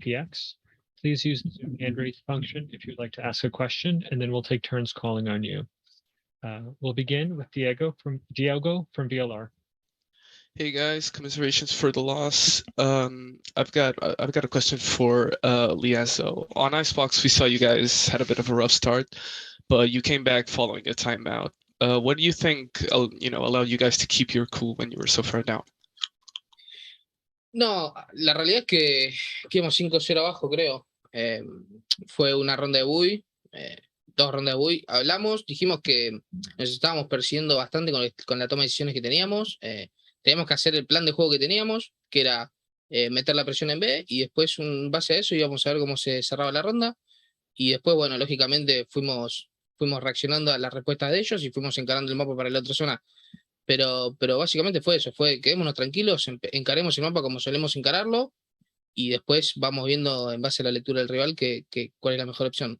PX. Please use the Zoom hand raise function if you'd like to ask a question, and then we'll take turns calling on you. We'll begin with Diego from VLR. Hey guys, commiserations for the loss. I've got a question for Liazo. On Icebox, we saw you guys had a bit of a rough start, but you came back following a timeout. What do you think, allowed you guys to keep your cool when you were so far down? No, la realidad es que íbamos 5-0 abajo, creo. Fue una ronda de buy, 2 rondas de buy. Hablamos, dijimos que nos estábamos persiguiendo bastante con la toma de decisiones que teníamos. Teníamos que hacer el plan de juego que teníamos, que era meter la presión en B, y después, en base a eso, íbamos a ver cómo se cerraba la ronda. Y después, bueno, lógicamente fuimos reaccionando a las respuestas de ellos y fuimos encarando el mapa para la otra zona. Pero básicamente fue eso, quedémonos tranquilos, encaremos el mapa como solemos encararlo, y después vamos viendo en base a la lectura del rival cuál es la mejor opción.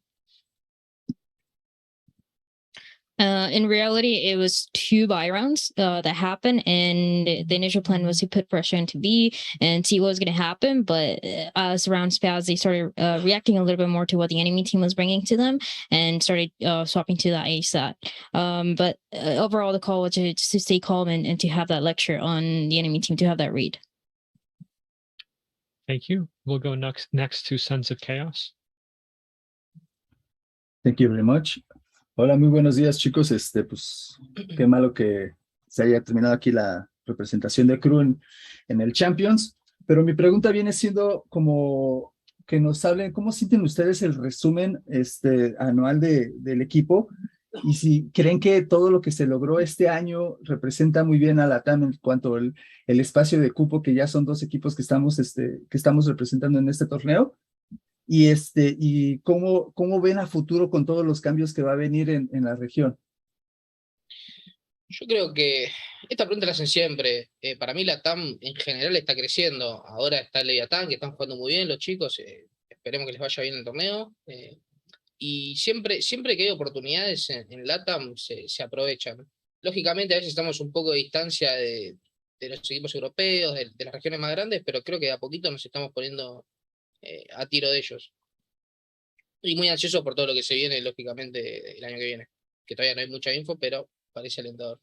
In reality, it was 2 buy rounds that happened, and the initial plan was to put pressure into B and see what was going to happen. But as rounds passed, they started reacting a little bit more to what the enemy team was bringing to them and started swapping to that A side. But overall, the call was to stay calm and to have that lecture on the enemy team, to have that read. Thank you. We'll go next to Sons of Chaos. Thank you very much. Hola, muy buenos días, chicos. Pues qué malo que se haya terminado aquí la representación de KRÜ en el Champions, pero mi pregunta viene siendo como que nos hablen cómo sienten ustedes el resumen anual del equipo, y si creen que todo lo que se logró este año representa muy bien a la TAM en cuanto al el espacio de cupo, que ya son 2 equipos que estamos representando en este torneo. Y cómo ven a futuro con todos los cambios que va a venir en la región. Yo creo que esta pregunta la hacen siempre. Para mí la TAM en general está creciendo. Ahora está el Leviatán, que están jugando muy bien los chicos. Esperemos que les vaya bien el torneo. Y siempre que hay oportunidades en la TAM se aprovechan. Lógicamente a veces estamos un poco de distancia de los equipos europeos, de las regiones más grandes, pero creo que de a poquito nos estamos poniendo a tiro de ellos. Y muy ansioso por todo lo que se viene, lógicamente, el año que viene. Que todavía no hay mucha info, pero parece alentador.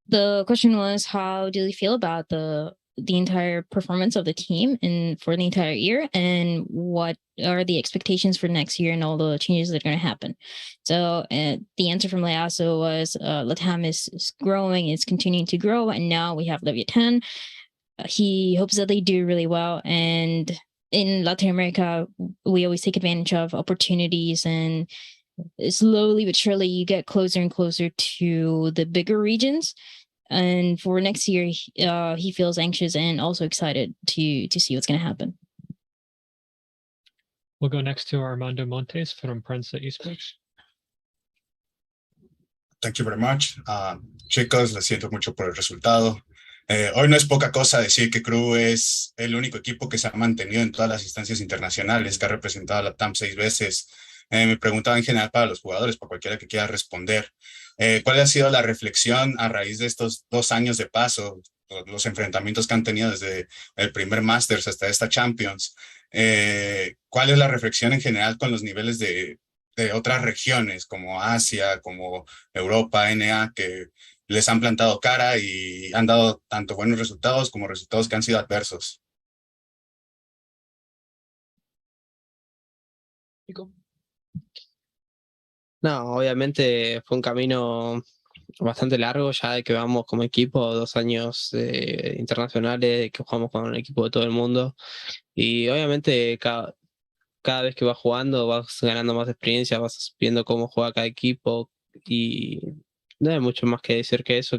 The question was, how do you feel about the entire performance of the team for the entire year, and what are the expectations for next year and all the changes that are going to happen? So the answer from Leaso was Latam is growing, it's continuing to grow, and now we have Leviathan. He hopes that they do really well, and in Latin America we always take advantage of opportunities, and slowly but surely you get closer and closer to the bigger regions. And for next year, he feels anxious and also excited to see what's going to happen. We'll go next to Armando Montes from Prensa Esports. Thank you very much. Chicos, lo siento mucho por el resultado. Hoy no es poca cosa decir que KRÜ es el único equipo que se ha mantenido en todas las instancias internacionales, que ha representado a la TAM 6 veces. Me preguntaba en general para los jugadores, para cualquiera que quiera responder, ¿cuál ha sido la reflexión a raíz de estos 2 años de paso, los enfrentamientos que han tenido desde el primer Masters hasta esta Champions? ¿Cuál es la reflexión en general con los niveles de otras regiones como Asia, como Europa, NA, que les han plantado cara y han dado tanto buenos resultados como resultados que han sido adversos? No, obviamente fue un camino bastante largo ya de que vamos como equipo, 2 años internacionales, que jugamos con un equipo de todo el mundo, y obviamente cada vez que vas jugando vas ganando más experiencia, vas viendo cómo juega cada equipo, y no hay mucho más que decir que eso,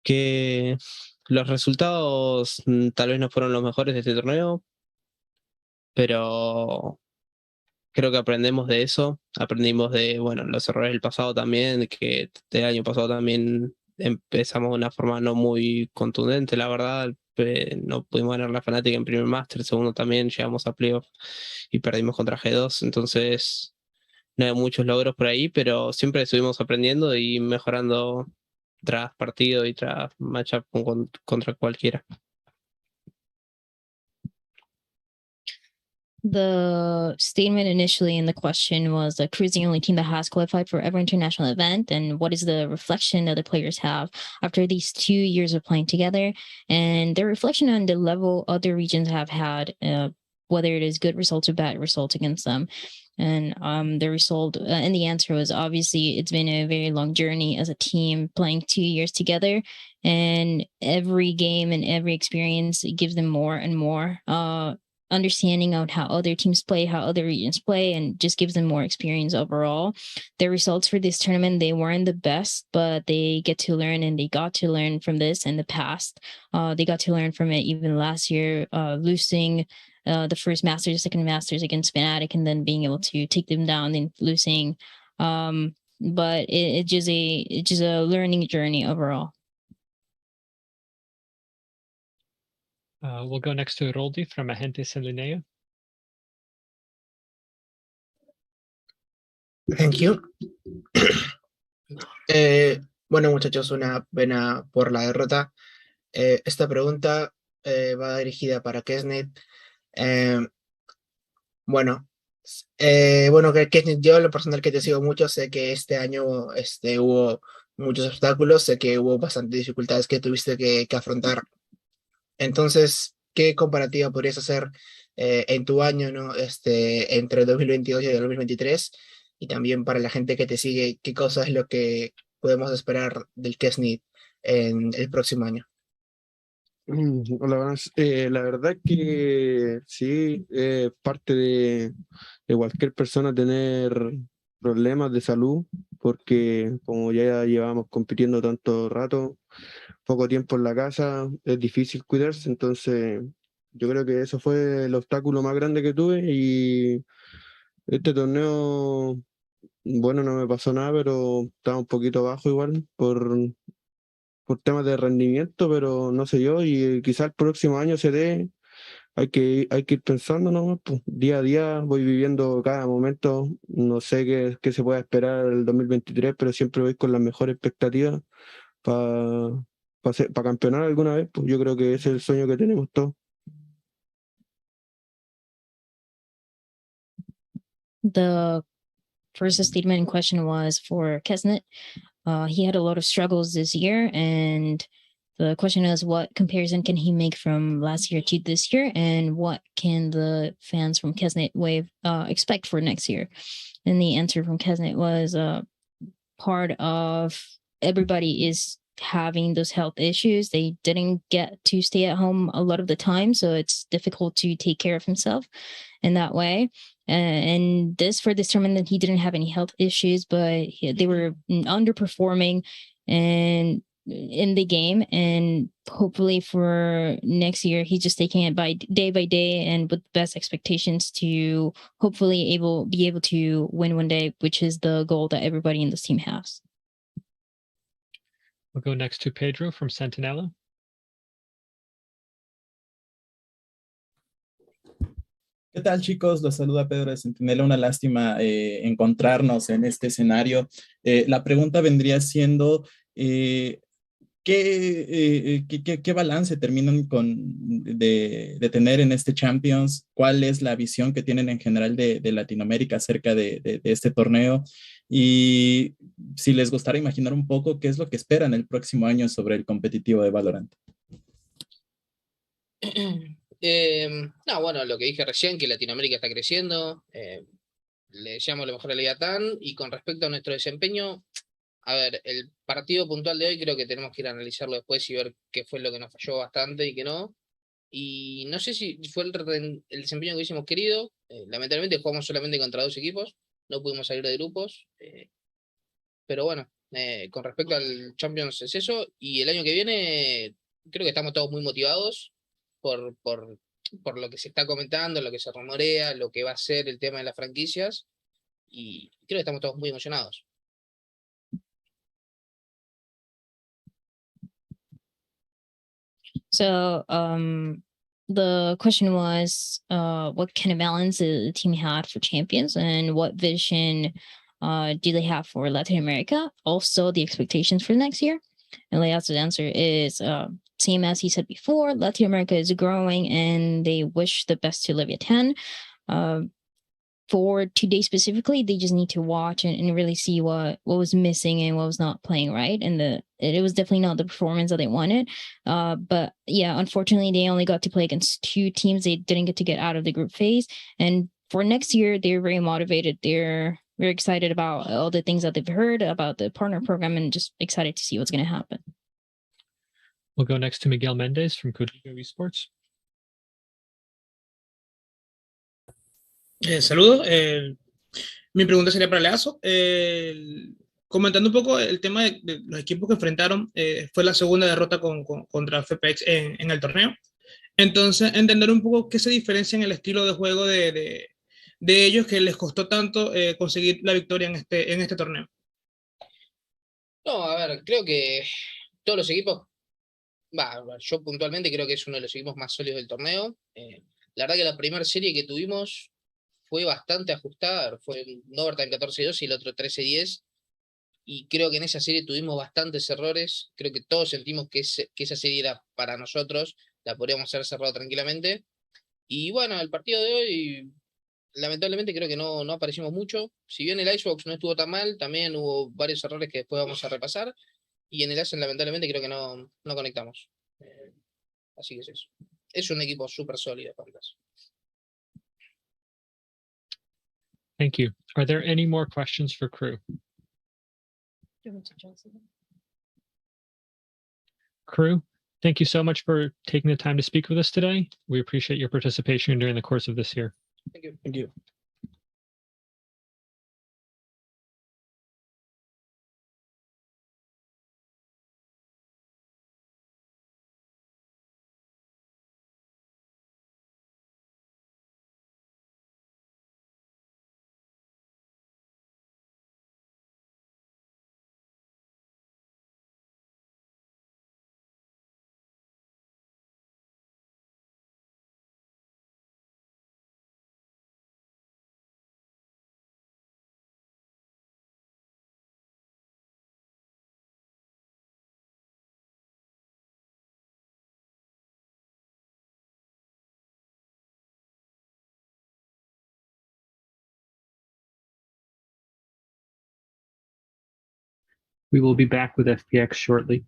que los resultados tal vez no fueron los mejores de este torneo, pero creo que aprendemos de eso, aprendimos de los errores del pasado también, que el año pasado también empezamos de una forma no muy contundente, la verdad. No pudimos ganar la Fnatic en primer Master, segundo también llegamos a playoff y perdimos contra G2, entonces no hay muchos logros por ahí, pero siempre estuvimos aprendiendo y mejorando tras partido y tras matchup contra cualquiera. The statement initially in the question was that KRÜ is the only team that has qualified for every international event, and what is the reflection that the players have after these 2 years of playing together, and their reflection on the level other regions have had, whether it is good results or bad results against them. And the result and the answer was obviously it's been a very long journey as a team playing 2 years together, and every game and every experience gives them more and more understanding of how other teams play, how other regions play, and just gives them more experience overall. Their results for this tournament, they weren't the best, but they get to learn, and they got to learn from this in the past. They got to learn from it even last year, losing the first Masters, second Masters against Fnatic, and then being able to take them down and losing. But it's just a learning journey overall. We'll go next to Roldi from Agentes en Línea. Thank you. Bueno, muchachos, una pena por la derrota. Esta pregunta va dirigida para Kesnet. Bueno, que Kesnet, yo, lo personal que te sigo mucho, sé que este año hubo muchos obstáculos, sé que hubo bastantes dificultades que tuviste que afrontar. Entonces, ¿qué comparativa podrías hacer en tu año, ¿no? Entre el 2022 y el 2023? Y también para la gente que te sigue, ¿qué cosa es lo que podemos esperar del Kesnet en el próximo año? Hola, buenas. La verdad que sí, parte de cualquier persona tener problemas de salud, porque como ya llevamos compitiendo tanto rato, poco tiempo en la casa, es difícil cuidarse, entonces yo creo que eso fue el obstáculo más grande que tuve, y este torneo, bueno, no me pasó nada, pero estaba un poquito bajo igual por temas de rendimiento, pero no sé yo, y quizás el próximo año se dé. Hay que ir pensando, ¿no? Pues, día a día voy viviendo cada momento, no sé qué se puede esperar el 2023, pero siempre voy con las mejores expectativas para campeonar alguna vez, pues yo creo que ese es el sueño que tenemos todos. The first statement in question was for Kesnet. He had a lot of struggles this year, and the question is, what comparison can he make from last year to this year, and what can the fans from Kesnet Wave expect for next year? And the answer from Kesnet was part of everybody is having those health issues. They didn't get to stay at home a lot of the time, so it's difficult to take care of himself in that way. And for this tournament, he didn't have any health issues, but they were underperforming and in the game, and hopefully for next year he's just taking it by day and with best expectations to hopefully be able to win one day, which is the goal that everybody in this team has. We'll go next to Pedro from Sentinella. ¿Qué tal, chicos? Los saluda Pedro de Centinela. Una lástima encontrarnos en este escenario. La pregunta vendría siendo, ¿qué balance terminan de tener en este Champions? ¿Cuál es la visión que tienen en general de Latinoamérica acerca de este torneo? Y si les gustara imaginar un poco qué es lo que esperan el próximo año sobre el competitivo de Valorant. No, bueno, lo que dije recién, que Latinoamérica está creciendo, le deseamos lo mejor a Leviatán, y con respecto a nuestro desempeño, a ver, el partido puntual de hoy creo que tenemos que ir a analizarlo después y ver qué fue lo que nos falló bastante y qué no, y no sé si fue el desempeño que hubiésemos querido. Lamentablemente jugamos solamente contra 2 equipos, no pudimos salir de grupos, pero bueno, con respecto al Champions es eso, y el año que viene creo que estamos todos muy motivados por lo que se está comentando, lo que se rumorea, lo que va a ser el tema de las franquicias, y creo que estamos todos muy emocionados. So the question was what kind of balance the team had for Champions, and what vision do they have for Latin America? Also the expectations for next year. And Lea's answer is same as he said before. Latin America is growing, and they wish the best to Livia 10. For today specifically, they just need to watch and really see what was missing and what was not playing right. And it was definitely not the performance that they wanted. But yeah, unfortunately, they only got to play against 2 teams. They didn't get out of the group phase. And for next year, they're very motivated. They're very excited about all the things that they've heard about the partner program and just excited to see what's going to happen. We'll go next to Miguel Mendez from KRÜ Esports. Saludos. Mi pregunta sería para Leazo. Comentando un poco el tema de los equipos que enfrentaron, fue la segunda derrota contra FPX en el torneo. Entonces, entender un poco qué se diferencia en el estilo de juego de ellos que les costó tanto conseguir la victoria en este torneo. No, a ver, creo que todos los equipos, yo puntualmente creo que es uno de los equipos más sólidos del torneo. La verdad que la primera serie que tuvimos fue bastante ajustada, fue un overtime 14-2 y el otro 13-10, y creo que en esa serie tuvimos bastantes errores. Creo que todos sentimos que esa serie era para nosotros, la podríamos haber cerrado tranquilamente. Y bueno, el partido de hoy, lamentablemente creo que no aparecimos mucho. Si bien el Icebox no estuvo tan mal, también hubo varios errores que después vamos a repasar, y en el Ascen lamentablemente creo que no conectamos. Así que es eso. Es un equipo súper sólido, FunPlus. Thank you. Are there any more questions for KRÜ? KRÜ, thank you so much for taking the time to speak with us today. We appreciate your participation during the course of this year. Thank you. Thank you. We will be back with FPX shortly.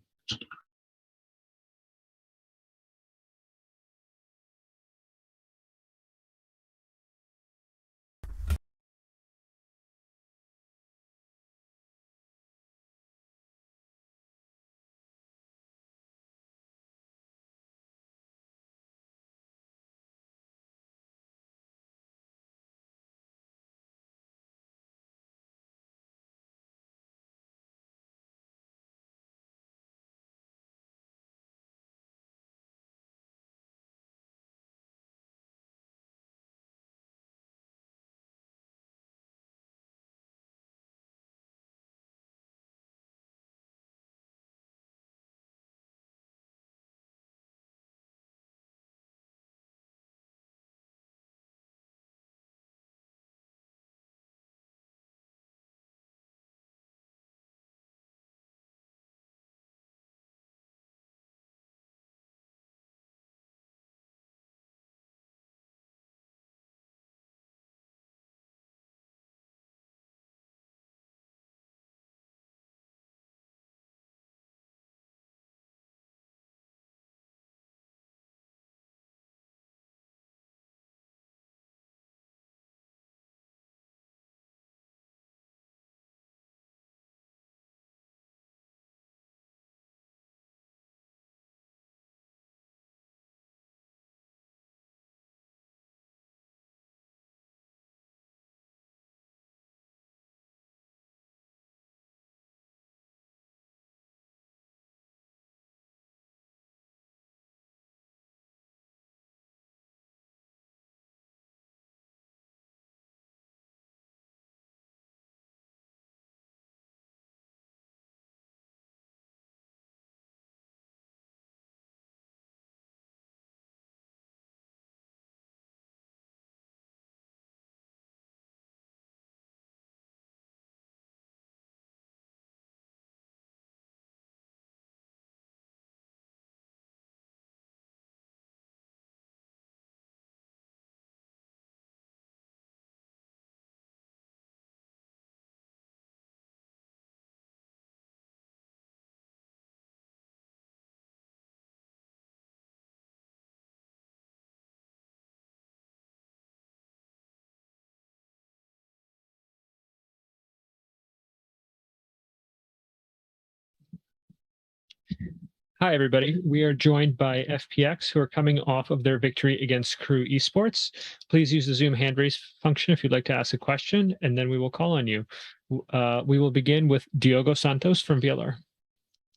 Hi, everybody. We are joined by FPX, who are coming off of their victory against KRÜ Esports. Please use the Zoom hand raise function if you'd like to ask a question, and then we will call on you. We will begin with Diogo Santos from VLR.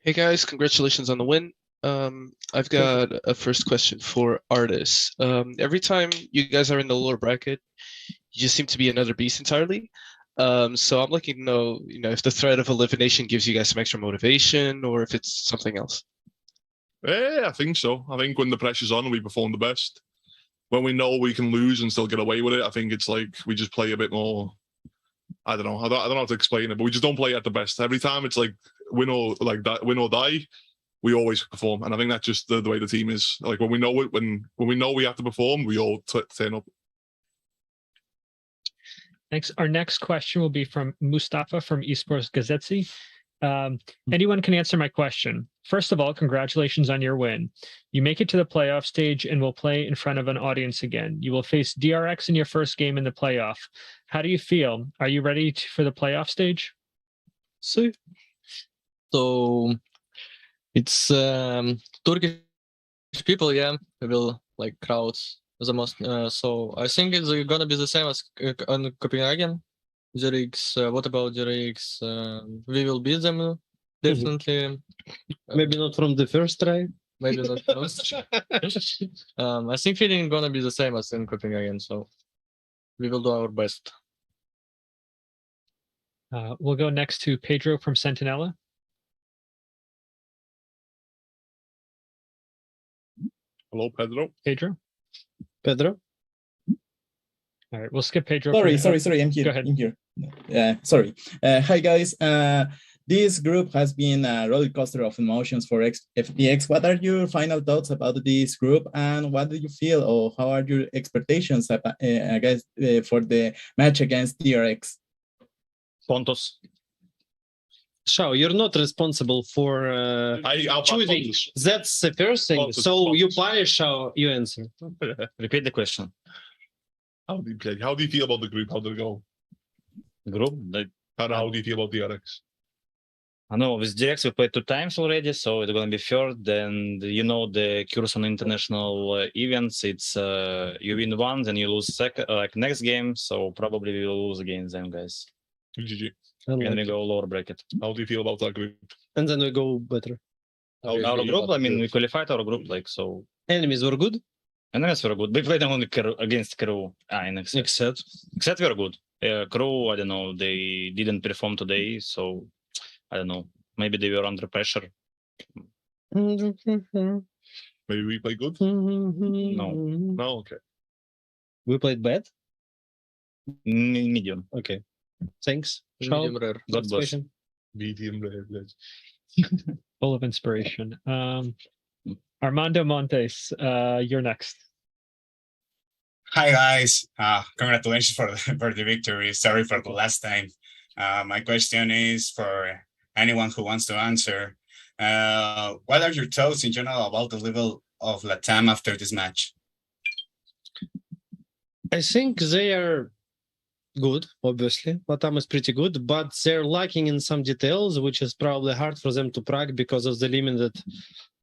Hey guys, congratulations on the win. I've got a first question for Artis. Every time you guys are in the lower bracket, you just seem to be another beast entirely. So I'm looking to know, if the threat of elimination gives you guys some extra motivation, or if it's something else. I think so. I think when the pressure's on, we perform the best. When we know we can lose and still get away with it, I think it's like we just play a bit more. I don't know. I don't know how to explain it, but we just don't play at the best. Every time it's like win or die, we always perform, and I think that's just the way the team is. Like when we know it, when we know we have to perform, we all turn up. Thanks. Our next question will be from Mustafa from Esports Gazetsi. Anyone can answer my question. First of all, congratulations on your win. You make it to the playoff stage and will play in front of an audience again. You will face DRX in your first game in the playoff. How do you feel? Are you ready for the playoff stage? So it's Turkish people, yeah, will like crowds the most. So I think it's gonna be the same as on Copenhagen. ZRX, what about ZRX? We will beat them definitely. Maybe not from the first try. Maybe not first. I think feeling gonna be the same as in Copenhagen, so we will do our best. We'll go next to Pedro from Sentinella. Hello, Pedro. Pedro? All right, we'll skip Pedro. Sorry. I'm here. Go ahead. I'm here. Sorry. Hi, guys. This group has been a roller coaster of emotions for FPX. What are your final thoughts about this group, and what do you feel, or how are your expectations for the match against DRX? Pontus. So you're not responsible for choosing. That's the first thing. Pontus, so Pontus. you punish how you answer. Repeat the question. How do you play? How do you feel about the group? How did it go? Group? How do you feel about DRX? I know with DX we played 2 times already, so it's gonna be third. And the course on international events, it's you win one, then you lose second, like next game. So probably we will lose against them, guys. GG. And we go lower bracket. How do you feel about that group? And then we go better. Our group, I mean, we qualified our group, like so. Enemies were good. Enemies were good. We played only against KRÜ. Except were good. KRÜ, I don't know, they didn't perform today, so I don't know. Maybe they were under pressure. Maybe we play good? No, okay. We played bad? Medium. Okay. Thanks. Medium rare. God bless. Medium rare. Full of inspiration. Armando Montes, you're next. Hi guys, congratulations for the victory. Sorry for the last time. My question is for anyone who wants to answer. What are your thoughts in general about the level of LATAM after this match? I think they are good, obviously. LATAM is pretty good, but they're lacking in some details, which is probably hard for them to prac because of the limited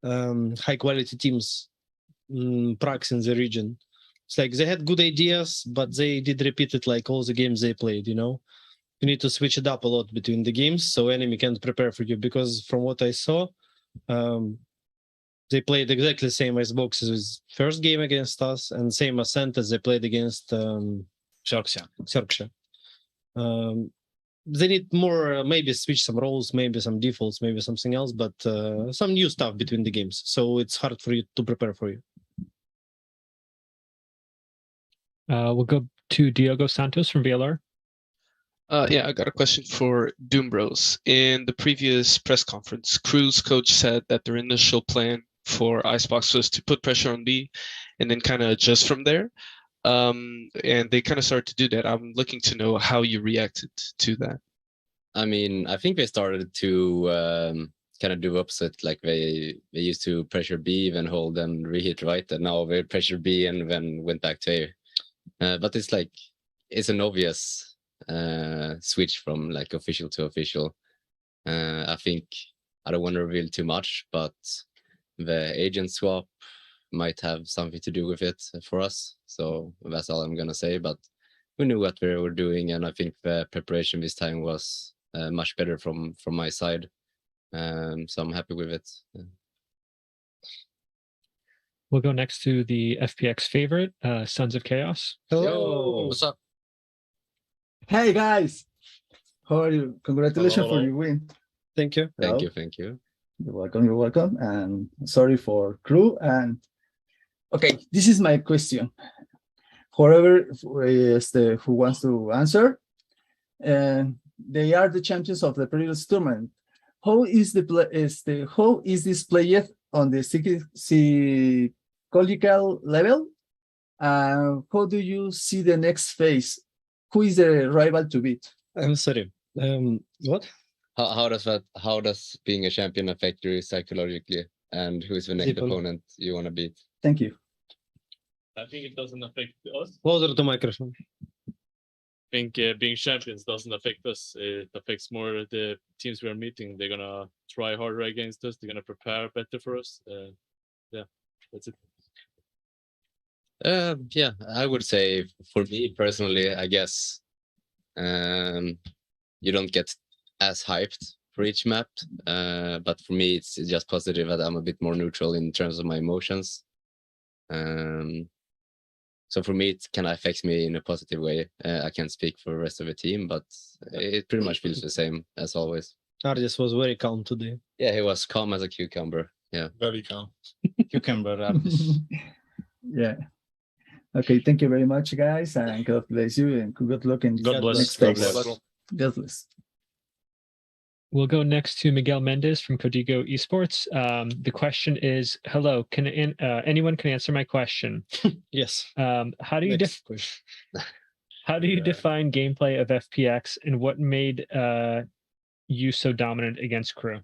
high-quality teams pracs in the region. It's like they had good ideas, but they did repeat it like all the games they played, You need to switch it up a lot between the games so enemy can't prepare for you, because from what I saw, they played exactly the same as boxes as first game against us, and same as Santas they played against Xerxia. They need more, maybe switch some roles, maybe some defaults, maybe something else, but some new stuff between the games. So it's hard for you to prepare for you. We'll go to Diogo Santos from VLR. Yeah, I got a question for Doom Bros. In the previous press conference, KRÜ's coach said that their initial plan for Icebox was to put pressure on B and then kind of adjust from there. And they kind of started to do that. I'm looking to know how you reacted to that. I mean, I think they started to kind of do opposite. Like they used to pressure B, then hold and reheat right, and now they pressure B and then went back to A. But it's an obvious switch from like official to official. I think I don't want to reveal too much, but the agent swap might have something to do with it for us. So that's all I'm gonna say. But we knew what we were doing, and I think the preparation this time was much better from my side. So I'm happy with it. We'll go next to the FPX favorite, Sons of Chaos. Hello. What's up? Hey guys, how are you? Congratulations Hello. for your win. Thank you. Thank Hello. you, thank you. You're welcome. You're welcome. And sorry for KRÜ. And okay, this is my question. Whoever who wants to answer, they are the champions of the previous tournament. How is this played on the psychological level? How do you see the next phase? Who is the rival to beat? I'm sorry. What? How does being a champion affect you psychologically? And who is the next People. opponent you want to beat? Thank you. I think it doesn't affect us. Closer to microphone. I think being champions doesn't affect us. It affects more the teams we are meeting. They're gonna try harder against us. They're gonna prepare better for us. Yeah, that's it. Yeah, I would say for me personally, I guess you don't get as hyped for each map. But for me, it's just positive that I'm a bit more neutral in terms of my emotions. So for me, it kind of affects me in a positive way. I can't speak for the rest of the team, but it pretty much feels the same as always. Ardis was very calm today. Yeah, he was calm as a cucumber. Yeah. Very calm. Cucumber Ardis. Yeah. Okay, thank you very much, guys, and God bless you, and good luck in God bless. next God phase. bless. God bless. We'll go next to Miguel Mendez from KRÜ Esports. The question is, hello, can anyone can answer my question? Yes. How do you Next question. how do you define gameplay of FPX, and what made you so dominant against KRÜ?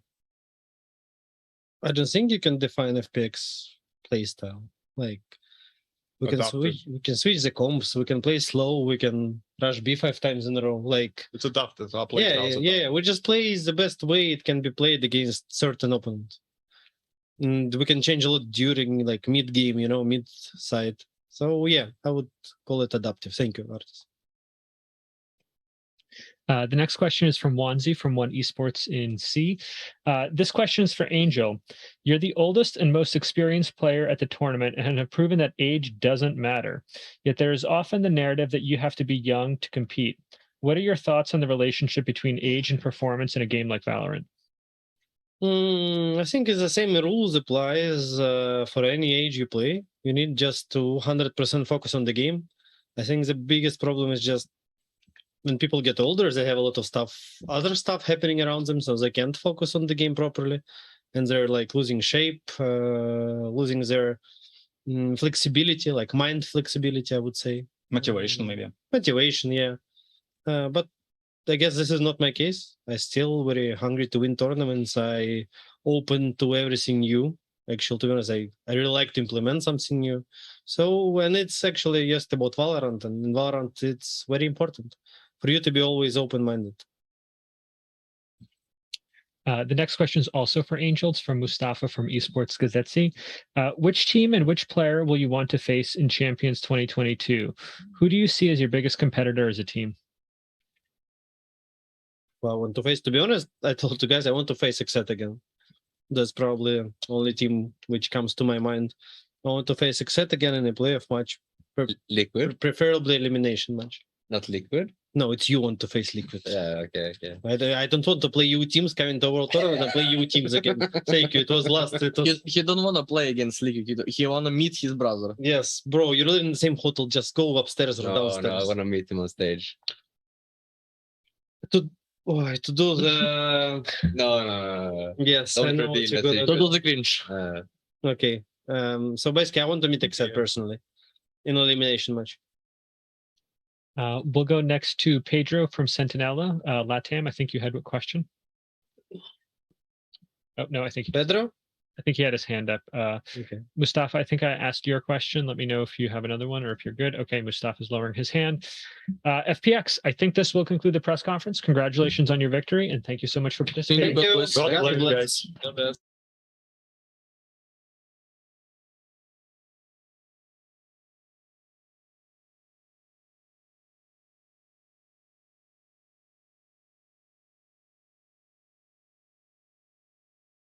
I don't think you can define FPX playstyle. Like we can switch the comps, we can play slow, we can rush B 5 times in a row. Like it's adapted. Our play yeah. We just play the best way it can be played against certain opponents. And we can change a lot during like mid game, mid side. So yeah, I would call it adaptive. Thank you, Ardis. The next question is from Wanzi from One Esports in C. This question is for Angel. You're the oldest and most experienced player at the tournament and have proven that age doesn't matter. Yet there is often the narrative that you have to be young to compete. What are your thoughts on the relationship between age and performance in a game like Valorant? I think it's the same rules applies for any age you play. You need just to 100% focus on the game. I think the biggest problem is just when people get older, they have a lot of other stuff happening around them, so they can't focus on the game properly, and they're like losing shape, losing their flexibility, like mind flexibility, I would say. Motivation, maybe. Motivation, yeah. But I guess this is not my case. I'm still very hungry to win tournaments. I open to everything new. Actually, to be honest, I really like to implement something new. So, and it's actually just about Valorant, and in Valorant, it's very important for you to be always open-minded. The next question is also for Angel. It's from Mustafa from Esports Gazetzi. Which team and which player will you want to face in Champions 2022? Who do you see as your biggest competitor as a team? Well, I want to face, to be honest, I told you guys I want to face Exet again. That's probably the only team which comes to my mind. I want to face Exet again in a playoff match. Liquid? Preferably elimination match. Not Liquid? No, it's you want to face Liquid. Yeah, okay. I don't want to play you teams coming to World Tournament and play you teams again. Thank you. It was last. He don't want to play against Liquid. He want to meet his brother. Yes, bro. You live in the same hotel. Just go upstairs or downstairs. No, I want to meet him on stage. To do the no. Yes, Don't I know what you're gonna To do the cringe. Okay. So basically, I want to meet Exet personally in an elimination match. We'll go next to Pedro from Sentinella, Latam. I think you had a question. Oh, no, I think Pedro? I think he had his hand up. Okay. Mustafa, I think I asked your question. Let me know if you have another one or if you're good. Okay, Mustafa's lowering his hand. FPX, I think this will conclude the press conference. Congratulations on your victory, and thank you so much for participating. Thank you. God bless you guys.